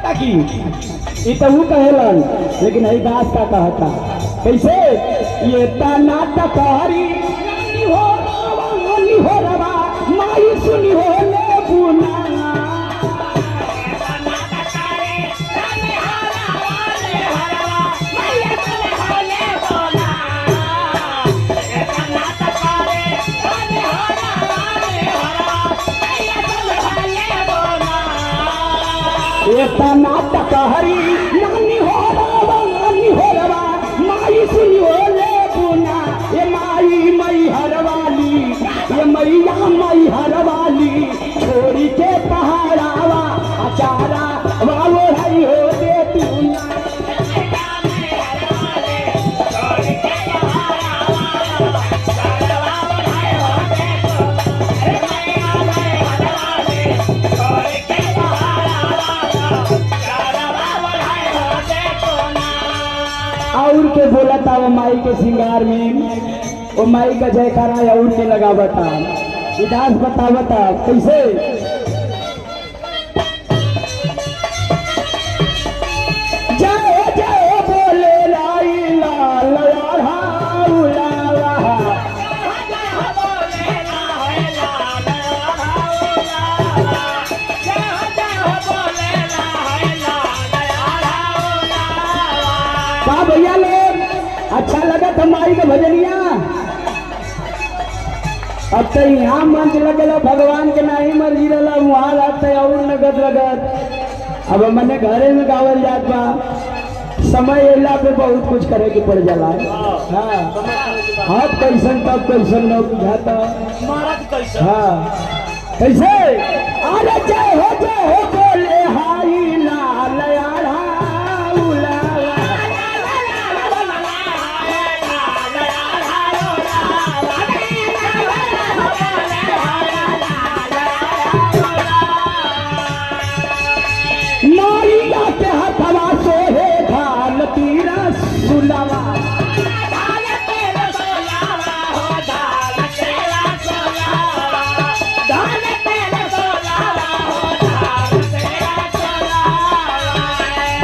माता की ये तो वो कहेलन, लेकिन है दास का कहता कैसे ये तना तकारी हो रवा माई सुनी हो ले बुना ये तना तकारी नानी हो रवा माई सुनी हो ले बुना ये माई मई हरवाली ये मैया मई हरवाली छोड़ी के पहाड़ावा अचारा वालो हई हो दे तू और के बोला था वो माई के श्रृंगार में वो माई का जयकारा और के लगा बता इतिहास बता कैसे जय जय बोले लाई लाल भैया लोग अच्छा लगा था माई का भजनिया। अब तो यहाँ मंच लगेला भगवान के नहीं मर्जी रहा वहाँ रहते और नगद लगत। अब मैंने घरे में गावल जात बा समय अला पे बहुत कुछ करे के पड़ जाला। हाँ हाथ कैसन तब कैसन न बुझाता हाँ कैसे अरे जय हो बोले हाई लाल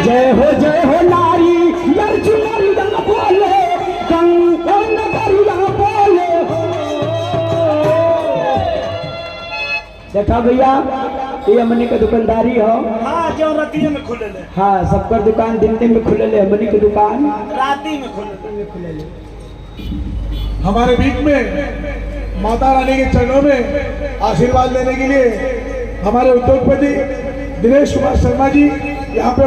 जय हो नारी अर्जुन बोले बोले हो। देखा भैया ये हमने का दुकानदारी हो। हाँ जो राती में खुले ले। हाँ सबका दुकान दिन में खुले ले हमने की दुकान राती में खुले ले। हमारे बीच में माता रानी के चरणों में आशीर्वाद लेने के लिए हमारे उद्योगपति दिनेश कुमार शर्मा जी यहाँ पे